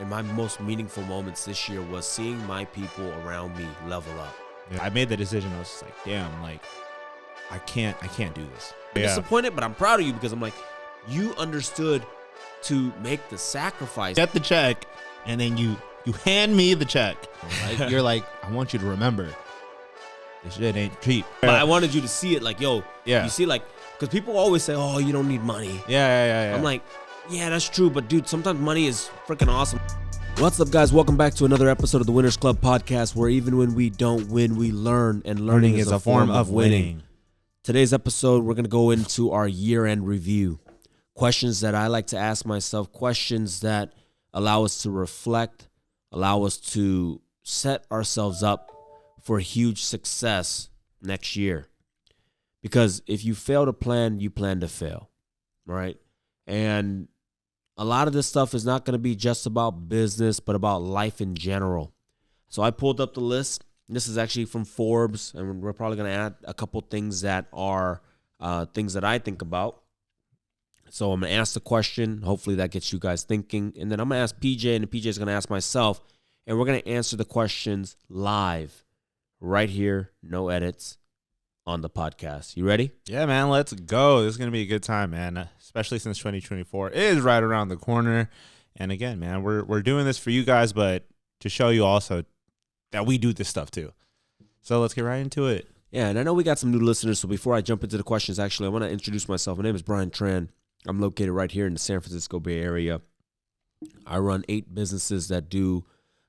and my most meaningful moments this year was seeing my people around me level up. Yeah, I made the decision. I was just like, damn, like I can't do this. I'm disappointed, but I'm proud of you because I'm like, you understood to make the sacrifice. Get the check, and then you hand me the check. Right? You're like, I want you to remember, this shit ain't cheap. But I wanted you to see it like, yo, Yeah. you see, like, because people always say, oh, you don't need money. Yeah. I'm like, yeah, that's true, but dude, sometimes money is freaking awesome. What's up, guys? Welcome back to another episode of the Winners Club podcast, where even when we don't win, we learn, and learning is a form of winning. Today's episode, we're going to go into our year-end review. Questions that I like to ask myself, questions that allow us to reflect, allow us to set ourselves up for huge success next year. Because if you fail to plan, you plan to fail, right? And a lot of this stuff is not going to be just about business, but about life in general. So I pulled up the list. This is actually from Forbes, and we're probably going to add a couple things that are things that I think about. So I'm going to ask the question. Hopefully that gets you guys thinking. And then I'm going to ask PJ, and PJ is going to ask myself. And we're going to answer the questions live right here, no edits, on the podcast. You ready? Yeah, man, let's go. This is going to be a good time, man, especially since 2024 is right around the corner. And again, man, we're doing this for you guys, but to show you also that we do this stuff too. So let's get right into it. Yeah, and I know we got some new listeners, so before I jump into the questions, actually, I want to introduce myself. My name is Brian Tran. I'm located right here in the San Francisco Bay Area. I run 8 businesses that do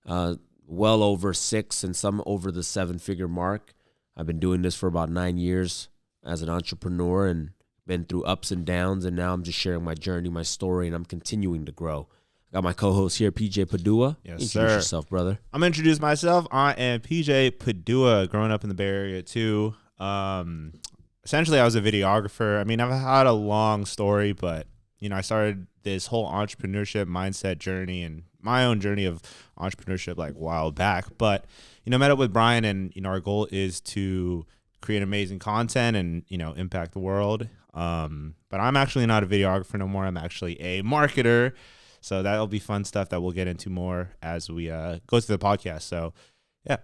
well over 6 and some over the 7-figure mark. I've been doing this for about 9 years as an entrepreneur and been through ups and downs, and now I'm just sharing my journey, my story, and I'm continuing to grow. I got my co-host here, PJ Padua. Yes, Introduce sir. yourself, brother. I'm going to introduce myself. I am PJ Padua, growing up in the Bay Area too. Essentially, I was a videographer. I mean, I've had a long story, but, you know, I started this whole entrepreneurship mindset journey and my own journey of entrepreneurship like a while back. But, you know, met up with Brian, and, you know, our goal is to create amazing content and, you know, impact the world. But I'm actually not a videographer no more. I'm actually a marketer. So that'll be fun stuff that we'll get into more as we go through the podcast. So, yeah.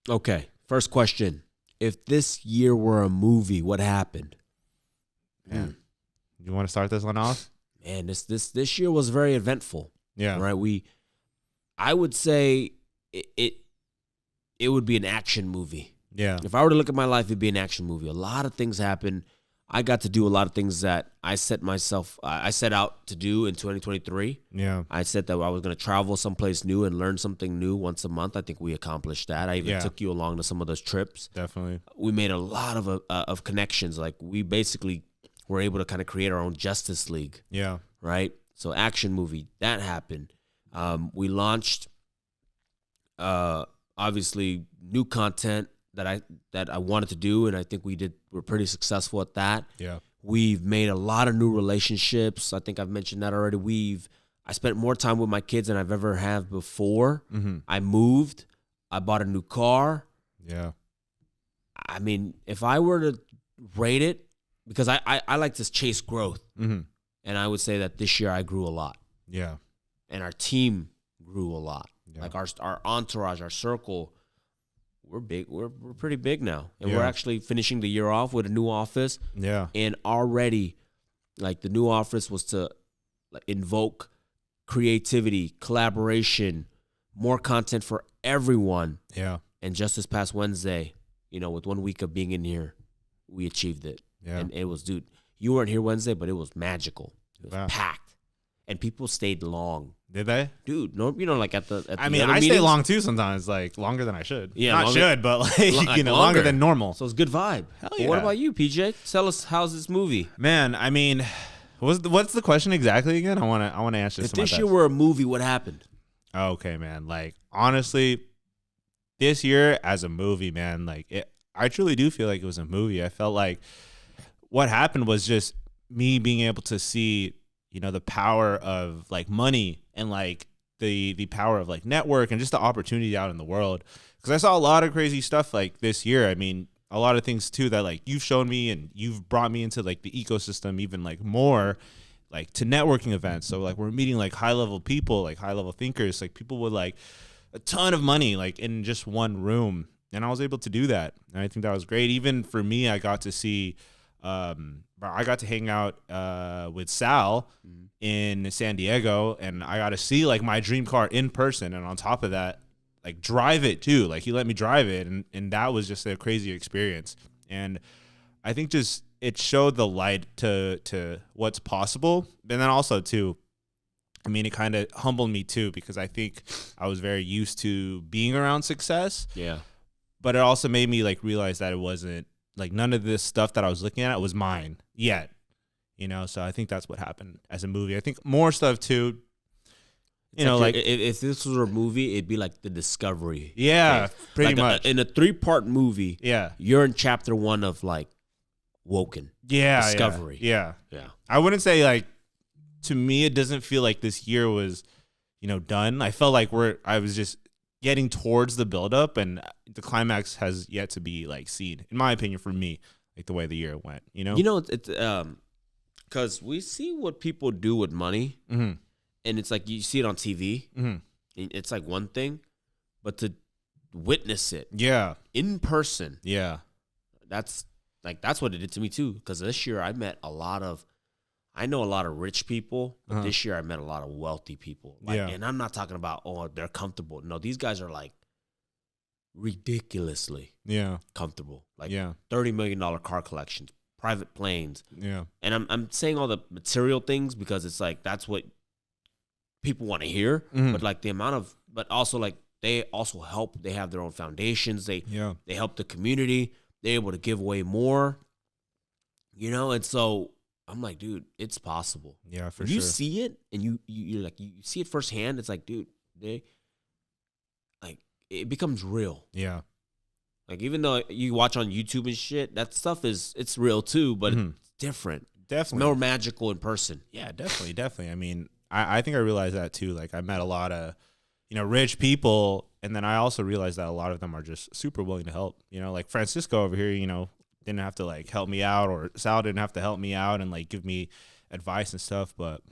Okay, first question. If this year were a movie, what happened? Man, you want to start this one off? Man, this year was very eventful. Yeah. Right. I would say it would be an action movie. Yeah. If I were to look at my life, it'd be an action movie. A lot of things happened. I got to do a lot of things that I set out to do in 2023. Yeah. I said that I was going to travel someplace new and learn something new once a month. I think we accomplished that. I even took you along to some of those trips. Definitely. We made a lot of connections. Like, we basically were able to kind of create our own Justice League. Yeah. Right? So action movie, that happened. We launched, obviously, new content that I wanted to do, and I think we're pretty successful at that. Yeah. We've made a lot of new relationships. I think I've mentioned that already. I spent more time with my kids than I've ever have before. Mm-hmm. I moved. I bought a new car. Yeah. I mean, if I were to rate it, because I like to chase growth, Mm-hmm. and I would say that this year I grew a lot. Yeah. And our team grew a lot. Yeah. Like our entourage, our circle, we're big. We're pretty big now, and Yeah. we're actually finishing the year off with a new office. Yeah. And already, like, the new office was to invoke creativity, collaboration, more content for everyone. Yeah. And just this past Wednesday, you know, with 1 week of being in here, we achieved it. Yeah. And it was, dude, you weren't here Wednesday, but it was magical. It was Wow. packed, and people stayed long. Did they? Dude, no, you know, like at the I mean, other I stay meetings. long too sometimes, like longer than I should. Yeah, Not longer- should, but like, you know, longer longer than normal. So it's good vibe. Hell But what yeah. about you, PJ? Tell us, how's this movie? Man, I mean, what's the question exactly again? I want to answer this. If to my this year best. were a movie, what happened? Okay, man. Like, honestly, this year as a movie, man, like, I truly do feel like it was a movie. I felt like what happened was just me being able to see, you know, the power of like money and like the power of like network and just the opportunity out in the world. Because I saw a lot of crazy stuff like this year. I mean, a lot of things too that like you've shown me and you've brought me into like the ecosystem even like more. like to networking events. So like we're meeting like high level people, like high level thinkers, like people with like a ton of money, like in just one room. And I was able to do that. And I think that was great. Even for me, I got to see, I got to hang out with Sal in San Diego, and I got to see like my dream car in person. And on top of that, like drive it too. Like he let me drive it. And that was just a crazy experience. And I think just it showed the light to what's possible. And then also too, I mean, it kind of humbled me too, because I think I was very used to being around success. Yeah. But it also made me like realize that it wasn't like none of this stuff that I was looking at was mine yet, you know? So I think that's what happened as a movie. I think more stuff too, you know, like if this was a movie, it'd be like The Discovery. Yeah, pretty like much. In a 3-part movie, Yeah. you're in chapter 1 of like Woken. Yeah. Discovery. Yeah. Yeah. I wouldn't say like, to me, it doesn't feel like this year was, you know, done. I felt like I was just getting towards the buildup, and the climax has yet to be like seen, in my opinion, for me, like the way the year went, you know? You know, it's because we see what people do with money, Mm-hmm. and it's like you see it on TV. Mm-hmm. It's like one thing, but to witness it Yeah. in person, Yeah. that's what it did to me too. Because this year I know a lot of rich people, but this year I met a lot of wealthy people. Like, Yeah. And I'm not talking about, oh, they're comfortable. No, these guys are like ridiculously Yeah. comfortable. Like Yeah. $30 million car collections, private planes. Yeah. And I'm saying all the material things because it's like that's what people want to hear. Mhm. But like the amount of, but also like they also help. They have their own foundations. They help the community. They're able to give away more, you know. And so I'm like, dude, it's possible. Yeah, for When sure. you see it and you see it firsthand, it's like, dude, it becomes real. Yeah. Like even though you watch on YouTube and shit, that stuff it's real too, but Mhm. it's different. Definitely. More magical in person. Yeah, definitely. I mean, I think I realized that too. Like I met a lot of, you know, rich people, and then I also realized that a lot of them are just super willing to help. You know, like Francisco over here, you know, didn't have to like help me out, or Sal didn't have to help me out and like give me advice and stuff. But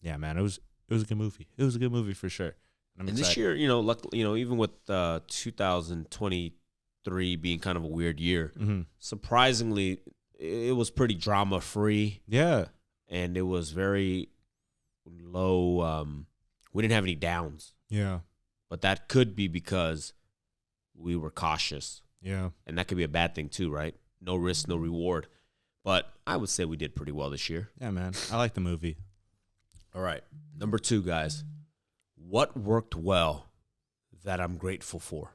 yeah, man, it was a good movie. It was a good movie for sure. And this year, you know, luckily, you know, even with 2023 being kind of a weird year, Mm-hmm. surprisingly, it was pretty drama free. Yeah. And it was very low. We didn't have any downs, Yeah. but that could be because we were cautious, Yeah. and that could be a bad thing too, right? No risk, no reward. But I would say we did pretty well this year. Yeah, man. I like the movie. All right, number 2, guys. What worked well that I'm grateful for?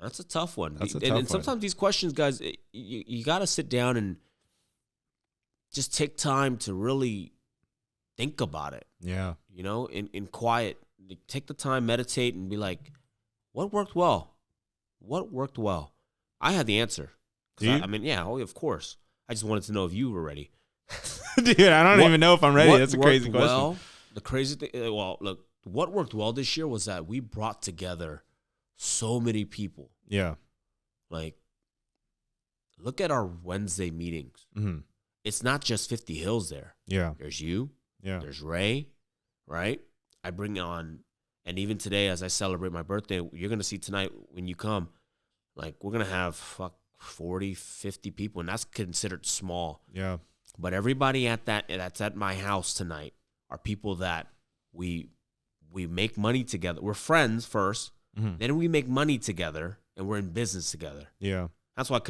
That's a tough one. That's a and tough one. sometimes these questions, guys, you got to sit down and just take time to really think about it, Yeah. you know, in quiet. Take the time, meditate, and be like, what worked well? What worked well? I had the answer. Do you? I mean, yeah, of course. I just wanted to know if you were ready. Dude, I don't even know if I'm ready. What That's a crazy worked question. well, the crazy thing, well, look, what worked well this year was that we brought together so many people. Yeah. Like, look at our Wednesday meetings. Mm-hmm. It's not just 50 Hills there. Yeah. There's you. Yeah. There's Ray, right? I bring on, and even today as I celebrate my birthday, you're going to see tonight when you come, like, we're going to have 40, 50 people, and that's considered small. Yeah. But everybody that's at my house tonight are people that we make money together. We're friends first, Mm-hmm. then we make money together, and we're in business together. Yeah. That's why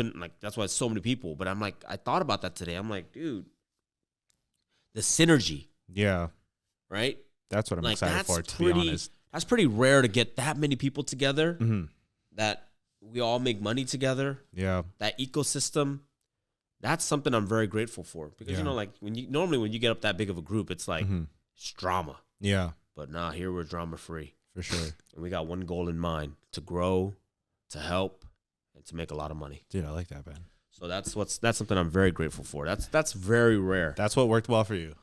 that's why it's so many people. But I'm like, I thought about that today. I'm like, dude, the synergy, Yeah. right? That's what I'm Like, excited that's for, to be honest. That's pretty rare to get that many people together Mm-hmm. that we all make money together. Yeah. That ecosystem, that's something I'm very grateful for. Because, Yeah. you know, like when you get up that big of a group, it's like, Mm-hmm. it's drama. Yeah. But nah, here we're drama free. For sure. And we got one goal in mind: to grow, to help, and to make a lot of money. Dude, I like that, man. So that's something I'm very grateful for. That's very rare. That's what worked well for you.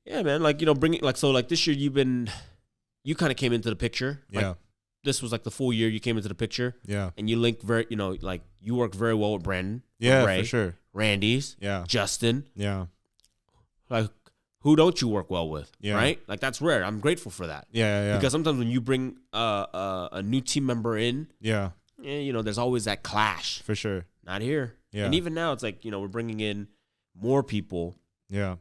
Yeah, man. Like, you know, bringing like this year you kind of came into the picture. Like, Yeah. this was like the full year you came into the picture, Yeah. and you linked like you worked very well with Brandon. with Yeah, Ray, for sure. Randy's, Yeah. Justin. Yeah. Like, who don't you work well with? Yeah. Right? Like, that's rare. I'm grateful for that. Yeah. Because sometimes when you bring a new team member in, Yeah. you know, there's always that clash. For sure. Not here. Yeah. And even now, it's like, you know, we're bringing in more people. Yeah.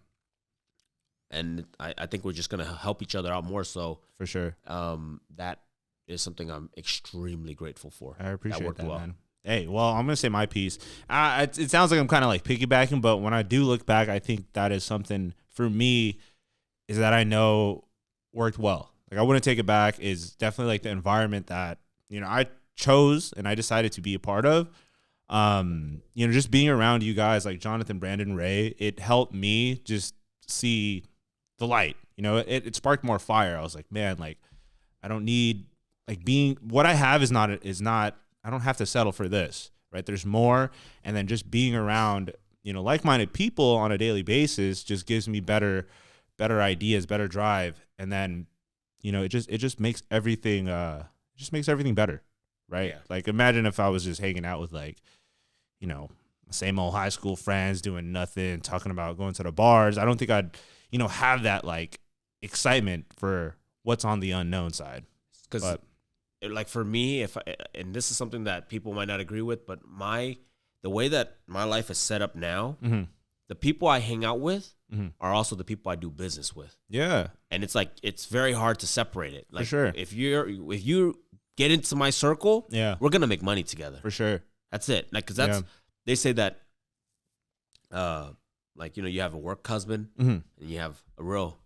And I think we're just going to help each other out more. So, For sure. That is something I'm extremely grateful for. I appreciate that, well. man. Hey, well, I'm going to say my piece. It sounds like I'm kind of like piggybacking, but when I do look back, I think that is something for me is that I know worked well. Like, I wouldn't take it back is definitely like the environment that, you know, I chose and I decided to be a part of. You know, just being around you guys like Jonathan, Brandon, Ray, it helped me just see the light. You know, it sparked more fire. I was like, man, like, I don't need like being what I have is not I don't have to settle for this, right? There's more. And then just being around, you know, like-minded people on a daily basis just gives me better ideas, better drive. And then, you know, it just makes everything better, right? Yeah. Like, imagine if I was just hanging out with like, you know, same old high school friends doing nothing, talking about going to the bars. I don't think I'd, you know, have that like excitement for what's on the unknown side. Because, like, for me, and this is something that people might not agree with, but the way that my life is set up now, the people I hang out with are also the people I do business with. Yeah. And it's like, it's very hard to separate it. Like, For sure. If you get into my circle, Yeah. we're going to make money together. For sure. That's it. Like, because they say that, like, you know, you have a work husband and you have a real,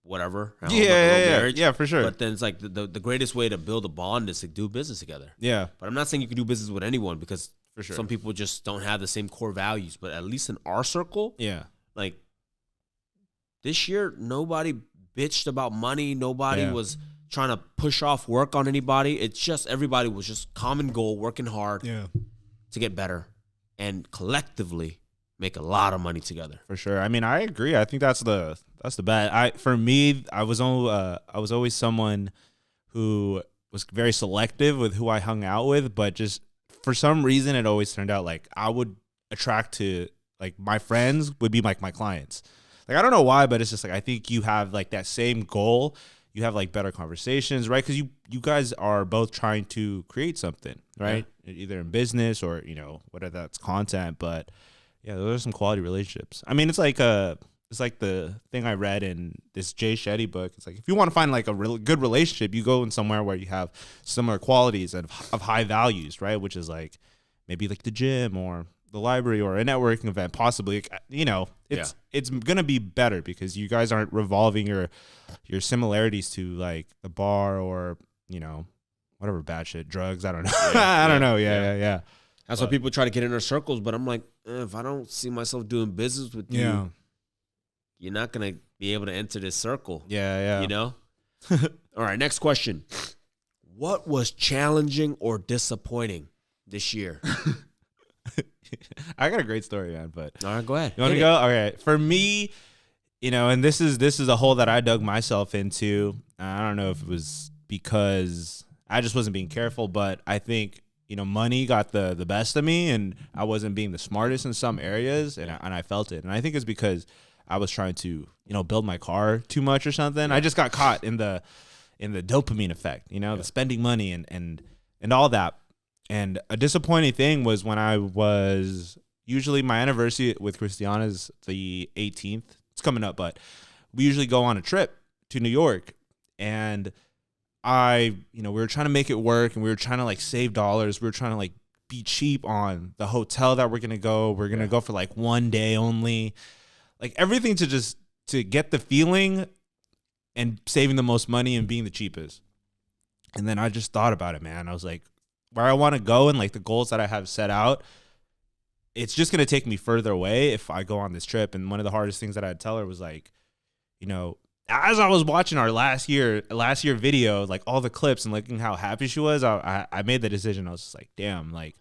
whatever. Marriage. Yeah, for sure. But then it's like the greatest way to build a bond is to do business together. Yeah. But I'm not saying you can do business with anyone because For sure. some people just don't have the same core values. But at least in our circle, Yeah. like, this year, nobody bitched about money. Nobody was trying to push off work on anybody. It's just everybody was just common goal, working hard to get better and collectively make a lot of money together. For sure. I mean, I agree. I think that's the bet. For me, I was always someone who was very selective with who I hung out with, but just for some reason, it always turned out like I would attract to like my friends would be like my clients. Like, I don't know why, but it's just like I think you have like that same goal. You have like better conversations, right? Because you guys are both trying to create something, right? Yeah. Either in business or, you know, whether that's content. But yeah, those are some quality relationships. I mean, it's like the thing I read in this Jay Shetty book. It's like if you want to find like a really good relationship, you go in somewhere where you have similar qualities of high values, right? Which is like maybe like the gym or the library or a networking event, possibly. You know, it's gonna be better because you guys aren't revolving your similarities to like the bar or, you know, whatever bad shit, drugs. I don't know. I don't know. Yeah. That's why people try to get in our circles, but I'm like, if I don't see myself doing business with you, you're not gonna be able to enter this circle. Yeah. You know. All right. Next question. What was challenging or disappointing this year? I got a great story, man. But all right, go ahead. You want to go? All right. For me, you know, and this is a hole that I dug myself into. I don't know if it was because I just wasn't being careful, but I think, you know, money got the best of me, and I wasn't being the smartest in some areas, and I felt it. And I think it's because I was trying to, you know, build my car too much or something. I just got caught in the dopamine effect, you know, the spending money and all that. And a disappointing thing was when I was usually my anniversary with Christiana is the 18th. It's coming up, but we usually go on a trip to New York, and we were trying to make it work, and we were trying to like save dollars. We were trying to like be cheap on the hotel that we're going to go. We're going to go for like one day only, like everything to get the feeling and saving the most money and being the cheapest. And then I just thought about it, man. I was like, where I want to go and like the goals that I have set out, it's just going to take me further away if I go on this trip. And one of the hardest things that I'd tell her was like, you know, as I was watching our last year video, like all the clips and looking how happy she was, I made the decision. I was just like, damn, like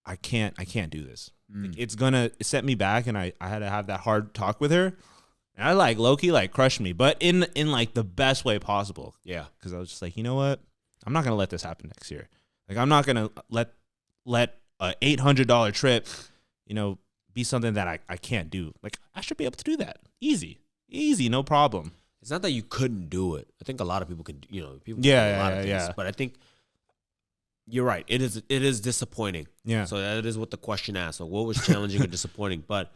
I can't do this. Like, it's going to set me back. And I had to have that hard talk with her. And I like low-key like crushed me, but in like the best way possible. Yeah. Cause I was just like, you know what? I'm not going to let this happen next year. Like, I'm not going to let a $800 trip, you know, be something that I can't do. Like, I should be able to do that. Easy, no problem. It's not that you couldn't do it. I think a lot of people can, people can do Yeah, a lot yeah, of things. yeah. But I think you're right. It is disappointing. Yeah. So that is what the question asks. So what was challenging or disappointing? But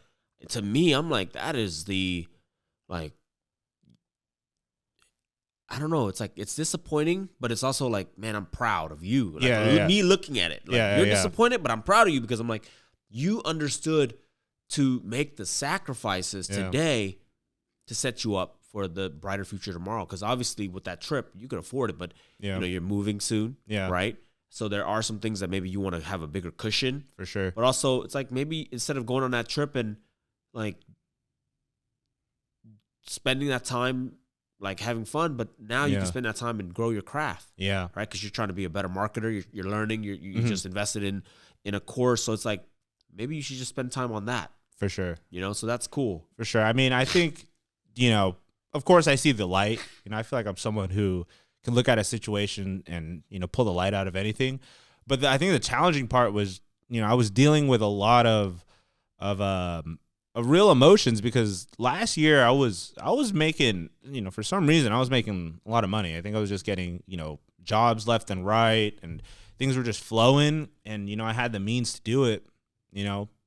to me, I'm like, that is the, like, I don't know. It's like, it's disappointing, but it's also like, man, I'm proud of you. Like, me looking at it. Like, you're disappointed, but I'm proud of you because I'm like, you understood to make the sacrifices today to set you up for the brighter future tomorrow. Because obviously with that trip, you can afford it, but you're moving soon, right? So there are some things that maybe you want to have a bigger cushion. For sure. But also, it's like maybe instead of going on that trip and like spending that time like having fun, but now you can spend that time and grow your craft. Yeah. Right? Because you're trying to be a better marketer. You're learning. You just invested in a course. So it's like maybe you should just spend time on that. For sure. So that's cool. For sure. I mean, I think, of course I see the light. I feel like I'm someone who can look at a situation and, pull the light out of anything. But I think the challenging part was, I was dealing with a lot of real emotions because last year I was making, for some reason I was making a lot of money. I think I was just getting, jobs left and right and things were just flowing and, I had the means to do it,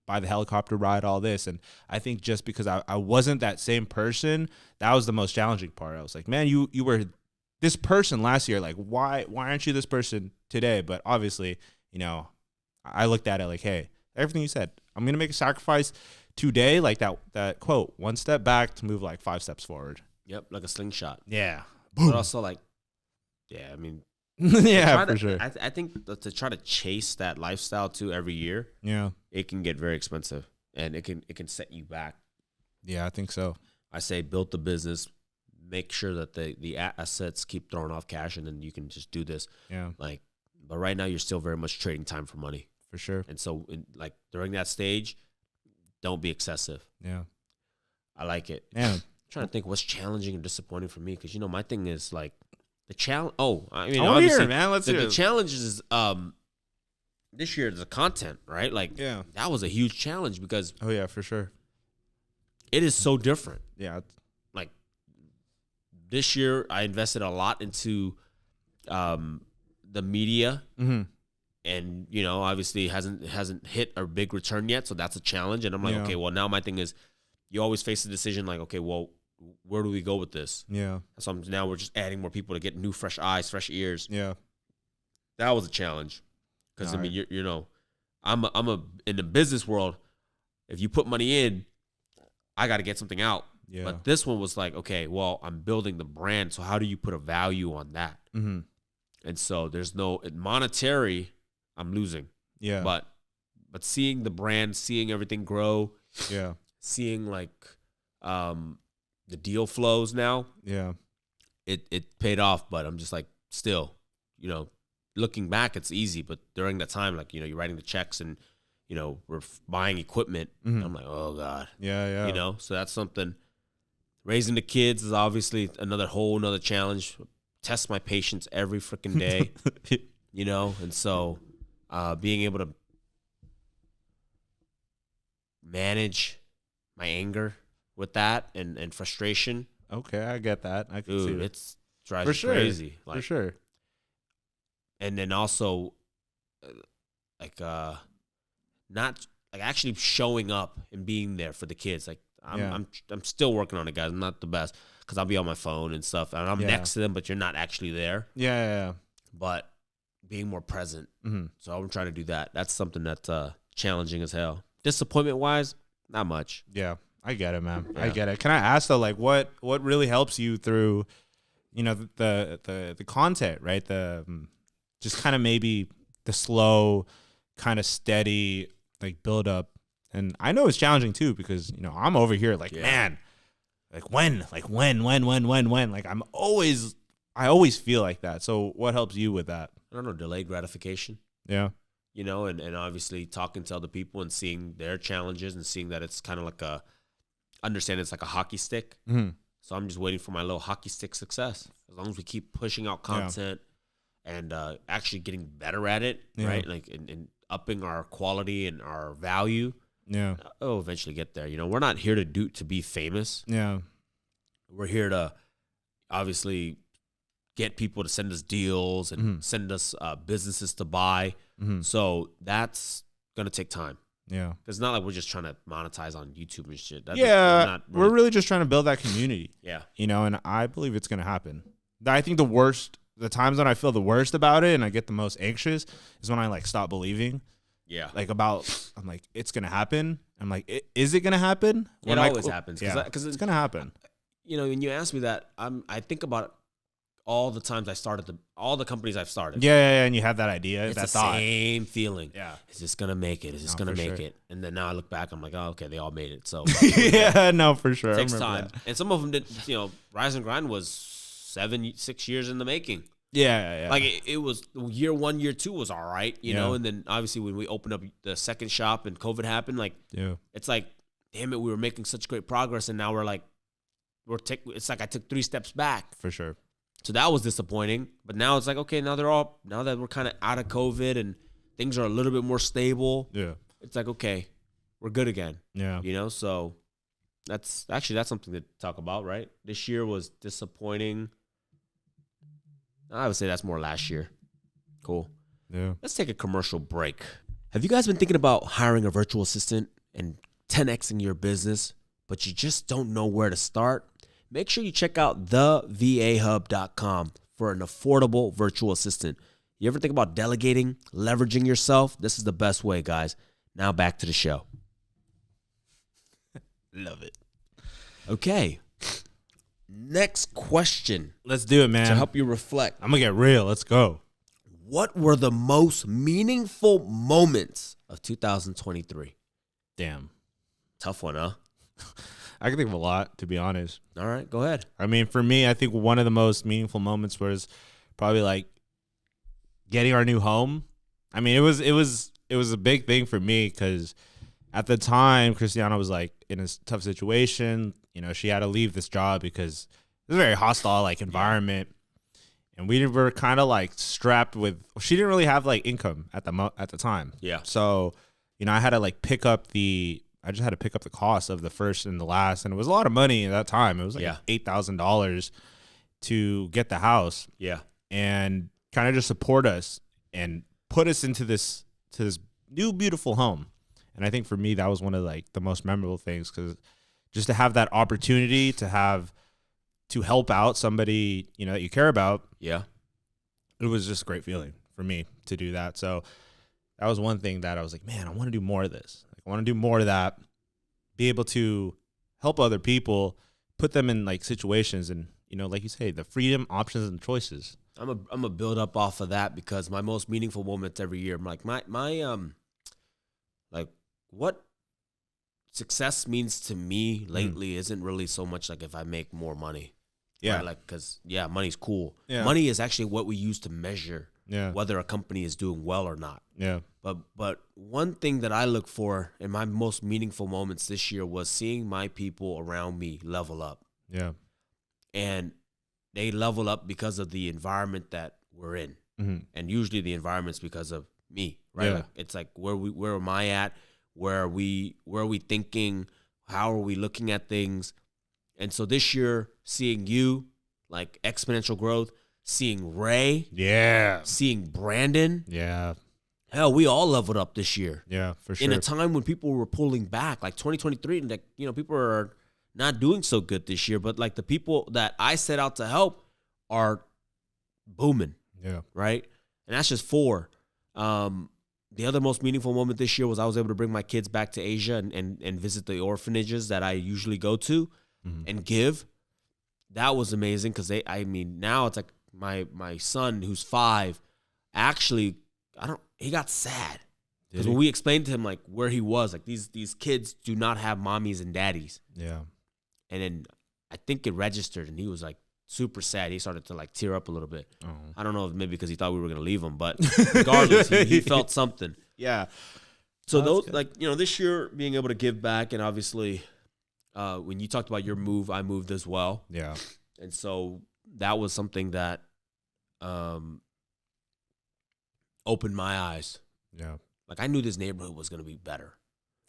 buy the helicopter ride, all this. And I think just because I wasn't that same person, that was the most challenging part. I was like, man, you were this person last year. Like, why aren't you this person today? But obviously, I looked at it like, hey, everything you said, I'm going to make a sacrifice today, like that quote, 1 step back to move like 5 steps forward. Yep, like a slingshot. Yeah. But also like, I mean, for sure. I think to try to chase that lifestyle too every year, it can get very expensive and it can set you back. Yeah, I think so. I say build the business, make sure that the assets keep throwing off cash, and then you can just do this. Yeah. But right now you're still very much trading time for money. For sure. And so during that stage, don't be excessive. Yeah. I like it. Yeah. I'm trying to think what's challenging and disappointing for me because my thing is like the challenge. Oh, I mean, obviously, man. Let's hear the challenge is this year the content, right? Like, that was a huge challenge because for sure, it is so different. Yeah. Like this year, I invested a lot into the media. Mm-hmm. And, obviously hasn't hit a big return yet. So that's a challenge. And I'm like, okay, well, now my thing is you always face the decision like, okay, well, where do we go with this? Yeah. So now we're just adding more people to get new, fresh eyes, fresh ears. Yeah. That was a challenge. Because, I mean, I'm in the business world, if you put money in, I got to get something out. Yeah. But this one was like, okay, well, I'm building the brand. So how do you put a value on that? Mm-hmm. And so there's no monetary. I'm losing. Yeah. But seeing the brand, seeing everything grow, seeing like the deal flows now, it paid off. But I'm just like, still, looking back, it's easy. But during that time, like, you're writing the checks and, we're buying equipment. Mm-hmm. I'm like, oh God. Yeah. So that's something. Raising the kids is obviously another challenge. Test my patience every freaking day, and so being able to manage my anger with that and frustration. Okay, I get that. I can see it drives me crazy. Like, for sure. And then also, not like actually showing up and being there for the kids. Like I'm still working on it, guys. I'm not the best because I'll be on my phone and stuff, and I'm next to them, but you're not actually there. Yeah. But being more present. Mm-hmm. So I'm trying to do that. That's something that's challenging as hell. Disappointment wise, not much. Yeah, I get it, man. Yeah. I get it. Can I ask though, like, what really helps you through, the content, right? The just kind of maybe the slow, kind of steady, like build up. And I know it's challenging too because I'm over here like, man, like when, like I always feel like that. So what helps you with that? I don't know, delayed gratification. Yeah. And obviously talking to other people and seeing their challenges and seeing that it's kind of like understand it's like a hockey stick. Mm-hmm. So I'm just waiting for my little hockey stick success. As long as we keep pushing out content and actually getting better at it, right? Like and upping our quality and our value. Yeah. It'll eventually get there. We're not here to be famous. Yeah. We're here to obviously get people to send us deals and send us businesses to buy. So that's going to take time. Yeah. Because it's not like we're just trying to monetize on YouTube and shit. We're really just trying to build that community. Yeah. And I believe it's going to happen. I think the times when I feel the worst about it and I get the most anxious is when I like stop believing. Yeah. I'm like, it's going to happen. I'm like, is it going to happen? It always happens. Because it's going to happen. When you ask me that, I think about all the times I started all the companies I've started. Yeah, and you had that idea, it's that the thought. Same feeling. Yeah. Is this gonna make it? Is this gonna make it? And then now I look back, I'm like, oh, okay, they all made it. So yeah, no, for sure. It takes time. That. And some of them did. Rise and Grind was 6 years in the making. Yeah. Like it was year 1, year 2 was all right, you know, and then obviously when we opened up the second shop and COVID happened, like it's like, damn it, we were making such great progress, and now we're like, it's like I took 3 steps back. For sure. So that was disappointing. But now it's like, okay, now that we're kind of out of COVID and things are a little bit more stable. Yeah. It's like, okay, we're good again. Yeah. So that's something to talk about, right? This year was disappointing. I would say that's more last year. Cool. Yeah. Let's take a commercial break. Have you guys been thinking about hiring a virtual assistant and 10xing your business, but you just don't know where to start? Make sure you check out thevahub.com for an affordable virtual assistant. You ever think about delegating, leveraging yourself? This is the best way, guys. Now back to the show. Love it. Okay. Next question. Let's do it, man. To help you reflect. I'm going to get real. Let's go. What were the most meaningful moments of 2023? Damn. Tough one, huh? I can think of a lot, to be honest. All right, go ahead. I mean, for me, I think one of the most meaningful moments was probably like getting our new home. I mean, it was a big thing for me because at the time, Christiana was like in a tough situation. She had to leave this job because it was a very hostile like environment, and we were kind of like strapped with. She didn't really have like income at the time. Yeah. So, I had to like I just had to pick up the cost of the first and the last, and it was a lot of money at that time. It was like $8,000 to get the house. Yeah. And kind of just support us and put us into this new beautiful home. And I think for me that was one of like the most memorable things, because just to have that opportunity to help out somebody that you care about. Yeah. It was just a great feeling for me to do that. So that was one thing that I was like, man, I want to do more of this. I want to do more of that, be able to help other people, put them in like situations and, like you say, the freedom, options, and choices. I'm a build up off of that, because my most meaningful moments every year, I'm like like what success means to me lately isn't really so much like if I make more money. Yeah. Right? Like, because money's cool. Yeah. Money is actually what we use to measure whether a company is doing well or not. Yeah. But one thing that I look for in my most meaningful moments this year was seeing my people around me level up. Yeah. And they level up because of the environment that we're in. Mm-hmm. And usually the environment's because of me, right? Yeah. Like, it's like, where am I at? Where are we thinking? How are we looking at things? And so this year, seeing you, like exponential growth, seeing Ray, seeing Brandon, hell, we all leveled up this year. Yeah, for sure. In a time when people were pulling back, like 2023, like, people are not doing so good this year, but like the people that I set out to help are booming. Yeah. Right? And that's just 4. The other most meaningful moment this year was I was able to bring my kids back to Asia and visit the orphanages that I usually go to and give. That was amazing, because now it's like my son, who's 5, actually, he got sad. Because when we explained to him like where he was, like these kids do not have mommies and daddies. Yeah. And then I think it registered, and he was like super sad. He started to like tear up a little bit. Oh. I don't know if maybe because he thought we were going to leave him, but regardless, he felt something. Yeah. So those good. Like, this year being able to give back, and obviously when you talked about your move, I moved as well. Yeah. And so that was something that opened my eyes. Yeah. Like, I knew this neighborhood was going to be better.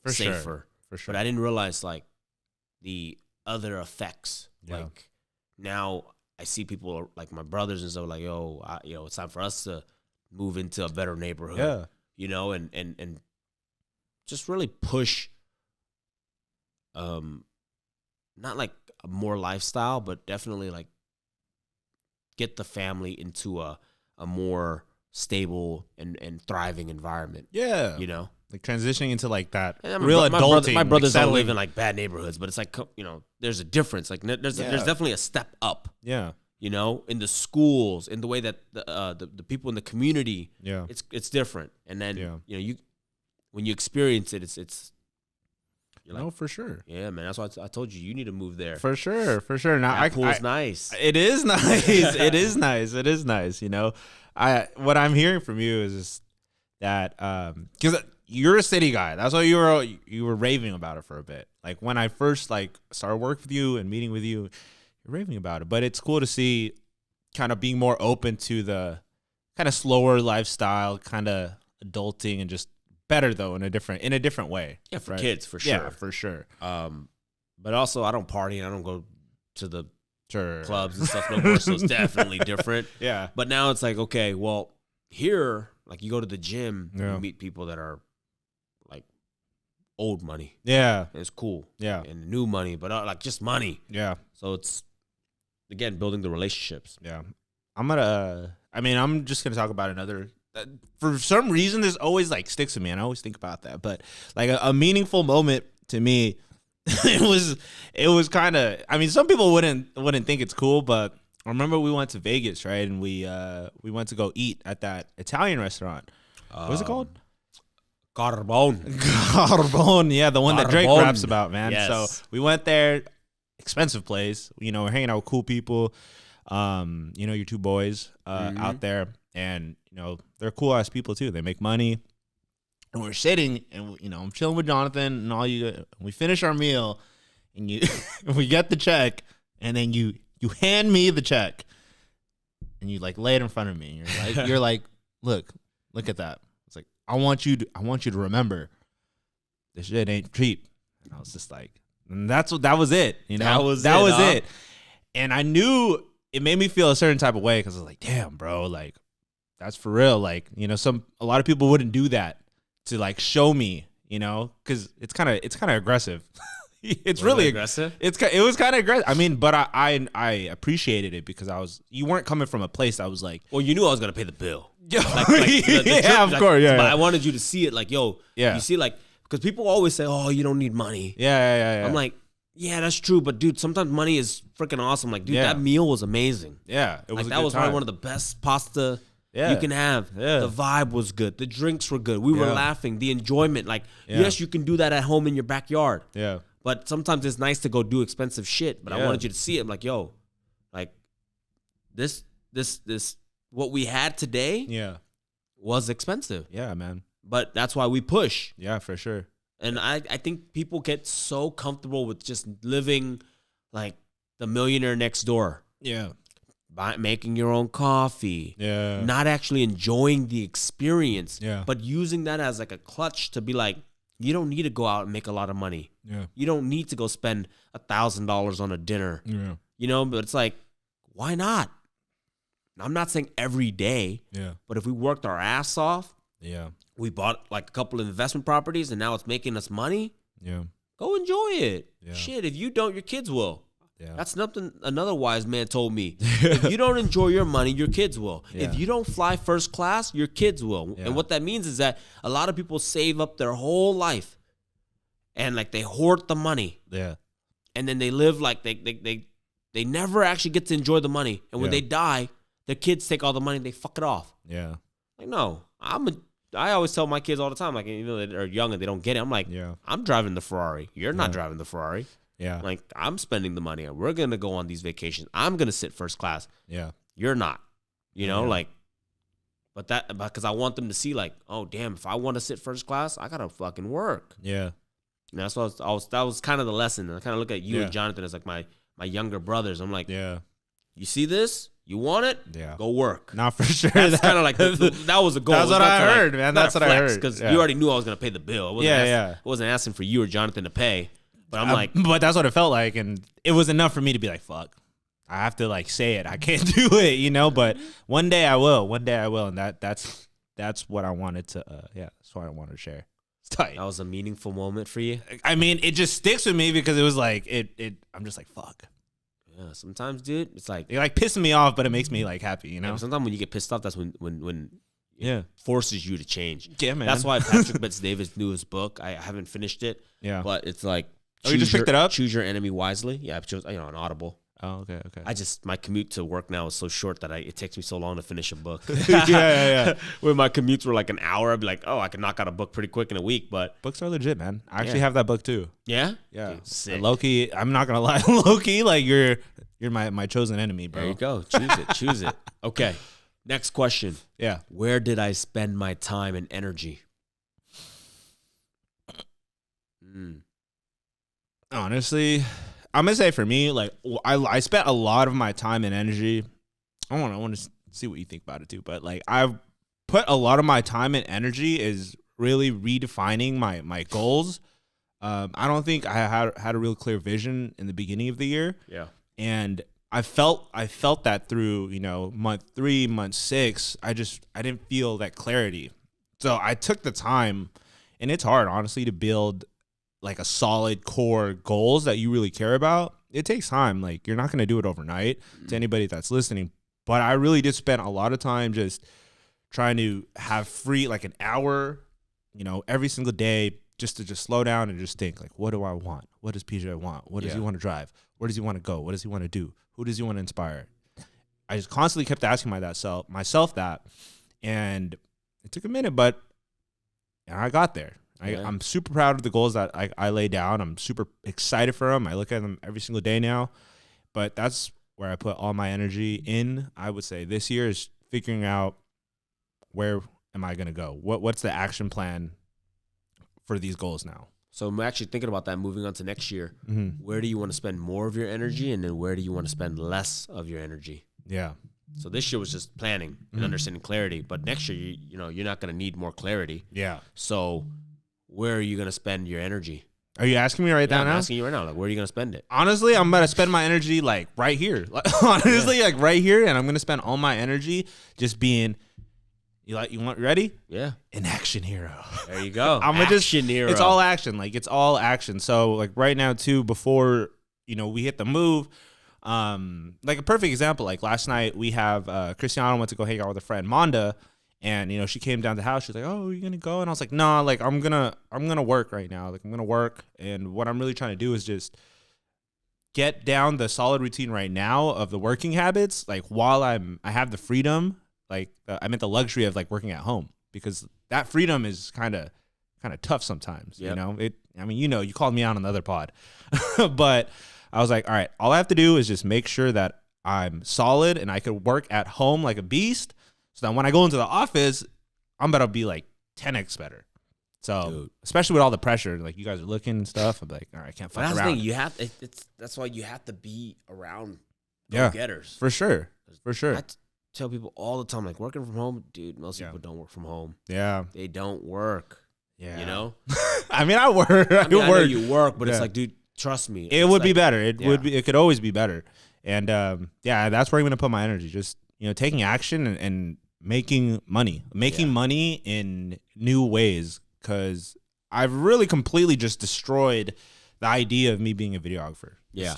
safer. For sure. But I didn't realize like the other effects. Yeah. Like now I see people like my brothers and stuff like, it's time for us to move into a better neighborhood. Yeah. You know, and just really push not like a more lifestyle, but definitely like get the family into a more stable and thriving environment. Yeah. You know? Like transitioning into like that And real adulting. My brothers like don't live in like bad neighborhoods, but it's like, there's a difference. Like there's definitely a step up. Yeah. You know, in the schools, in the way that the people in the community, Yeah. it's different. And then Yeah. when you experience it, it's you're like, for sure. yeah, man. That's why I told you need to move there. For sure. Now That pool's nice. It is nice. It is nice. It is nice. You know, what I'm hearing from you is just that because you're a city guy. That's why you were raving about it for a bit. Like when I first like started work with you and meeting with you, you're raving about it. But it's cool to see kind of being more open to the kind of slower lifestyle, kind of adulting, and just better though in a different way. Yeah, for kids, for sure. Yeah, for sure. But also I don't party and I don't go to the Sure. clubs and stuff no more, so it's definitely different. Yeah. But now it's like, okay, well, here, like you go to the gym, Yeah. you meet people that are like old money. Yeah. And it's cool. Yeah. And new money, but like just money. Yeah. So it's, again, building the relationships. Yeah. I'm just going to talk about another. For some reason, this always like sticks with me, and I always think about that. But like a meaningful moment to me, it was kind of. I mean, some people wouldn't think it's cool, but I remember we went to Vegas, right? And we went to go eat at that Italian restaurant. What is it called? Carbone. Carbone, yeah, the one that Drake Carbone. raps about, man. Yes. So we went there, expensive place. You know, we're hanging out with cool people. Your two boys out there, and they're cool ass people too. They make money, and we're sitting, and I'm chilling with Jonathan, and we finish our meal, and we get the check, and then you hand me the check, and you like lay it in front of me, and you're like, look at that. It's like I want you to remember, this shit ain't cheap. And I was just like, and that was it. That was it. And I knew it made me feel a certain type of way because I was like, damn, bro, like that's for real. Like, a lot of people wouldn't do that to like show me, because it's kind of aggressive. It's really aggressive. It was kind of aggressive. I mean, but I appreciated it because you weren't coming from a place that was like, well, you knew I was gonna pay the bill. Yeah, Yeah, of course. Yeah, but yeah. I wanted you to see it, like, yo, Yeah. you see, like, because people always say, oh, you don't need money. Yeah. I'm like, yeah, that's true, but dude, sometimes money is freaking awesome. Like, dude, Yeah. that meal was amazing. Yeah, it was Like, that was probably one of the best pasta Yeah. you can have. Yeah. The vibe was good. The drinks were good. We were Yeah. laughing. The enjoyment. Like, Yeah. yes, you can do that at home in your backyard. Yeah. But sometimes it's nice to go do expensive shit. But I Yeah. wanted you to see it. I'm like, yo, like, this, what we had today Yeah. was expensive. Yeah, man. But that's why we push. Yeah, for sure. And I think people get so comfortable with just living like the millionaire next door, Yeah. making your own coffee, Yeah. not actually enjoying the experience, Yeah. but using that as like a clutch to be like, you don't need to go out and make a lot of money. Yeah. You don't need to go spend $1,000 on a dinner, Yeah. but it's like, why not? I'm not saying every day, Yeah. but if we worked our ass off, Yeah. we bought like a couple of investment properties and now it's making us money, Yeah. go enjoy it. Yeah. Shit, if you don't, your kids will. Yeah. That's nothing another wise man told me. If you don't enjoy your money, your kids will. Yeah. If you don't fly first class, your kids will. Yeah. And what that means is that a lot of people save up their whole life and like they hoard the money. Yeah. And then they live like they never actually get to enjoy the money. And when Yeah. they die, their kids take all the money and they fuck it off. Yeah. Like, no, I always tell my kids all the time, like, they're young and they don't get it. I'm like, Yeah. I'm driving the Ferrari. You're not Yeah. driving the Ferrari. Yeah. Like, I'm spending the money. We're going to go on these vacations. I'm going to sit first class. Yeah. You're not, Yeah. like, but because I want them to see like, oh, damn, if I want to sit first class, I got to fucking work. Yeah. And that's what that was kind of the lesson. And I kind of look at you Yeah. and Jonathan as like my younger brothers. I'm like, Yeah. You see this? You want it? Yeah. Go work. Not for sure. That's kind of like that was a goal. That's what I heard, man. That's what I heard. Because you already knew I was gonna pay the bill. I wasn't asking for you or Jonathan to pay. But I'm like, but that's what it felt like, and it was enough for me to be like, fuck. I have to like say it. I can't do it, you know. But one day I will. One day I will, and that's what I wanted to. That's what I wanted to share. It's tight. That was a meaningful moment for you. I mean, it just sticks with me because it was like it. I'm just like fuck. Yeah, sometimes, dude, it's like It like pissing me off, but it makes me like happy, you know. Sometimes when you get pissed off, that's when Yeah. forces you to change. Yeah, man. That's why Patrick Bet-David's newest book. I haven't finished it. Yeah. But it's like you just picked it up? Choose your enemy wisely. Yeah, I chose on Audible. Oh, okay. My commute to work now is so short that it takes me so long to finish a book. yeah. When my commutes were like an hour, I'd be like, oh, I can knock out a book pretty quick in a week. But books are legit, man. I actually have that book too. Yeah? Yeah. Dude, sick. Low-key, I'm not gonna lie. Low-key, like you're my chosen enemy, bro. There you go. Choose it. Okay. Next question. Yeah. Where did I spend my time and energy? Honestly, I'm gonna say for me, like I spent a lot of my time and energy. I want to see what you think about it too, but like I've put a lot of my time and energy is really redefining my goals. I don't think I had a real clear vision in the beginning of the year. Yeah. And I felt that through, month 3, month 6, I didn't feel that clarity. So I took the time, and it's hard, honestly, to build like a solid core goals that you really care about. It takes time. Like you're not going to do it overnight to anybody that's listening. But I really did spend a lot of time just trying to have free, like an hour, every single day, just to slow down and just think, like, what do I want? What does PJ want? What does he want to drive? Where does he want to go? What does he want to do? Who does he want to inspire? I just constantly kept asking myself that, and it took a minute, but I got there. I'm super proud of the goals that I lay down. I'm super excited for them. I look at them every single day now, but that's where I put all my energy in. I would say this year is figuring out where am I going to go? What's the action plan for these goals now? So I'm actually thinking about that moving on to next year. Mm-hmm. Where do you want to spend more of your energy, and then where do you want to spend less of your energy? Yeah. So this year was just planning and understanding clarity, but next year, you're not going to need more clarity. Yeah. So where are you going to spend your energy? Are you asking me right now? I'm asking you right now. Like, where are you going to spend it? Honestly, I'm going to spend my energy like right here. Like right here, and I'm going to spend all my energy just being. You ready? Yeah. An action hero. There you go. Action hero. It's all action. Like it's all action. So like right now too, before we hit the move, like a perfect example. Like last night we have Cristiano went to go hang out with a friend, Monda, and she came down to the house. She's like, "Oh, are you gonna go?" And I was like, "Nah, like I'm gonna work right now. Like I'm gonna work, and what I'm really trying to do is just get down the solid routine right now of the working habits. Like while I have the freedom." Like I meant the luxury of like working at home, because that freedom is kind of tough sometimes. Yep. You called me out on the other pod, but I was like, all right, all I have to do is just make sure that I'm solid and I can work at home like a beast, so that when I go into the office, I'm about to be like 10x better. So Dude. Especially with all the pressure, like you guys are looking and stuff, I'm like, all right, I can't fuck around. That's the thing. You have that's why you have to be around go-getters. For sure. I tell people all the time, like, working from home, dude, most people don't work from home. Yeah. They don't work. Yeah. I mean, I work. I know you work, but it's like, dude, trust me. It would be better. It could always be better. And that's where I'm going to put my energy. Just, taking action and making money. Money in new ways, because I've really completely just destroyed the idea of me being a videographer. Yeah.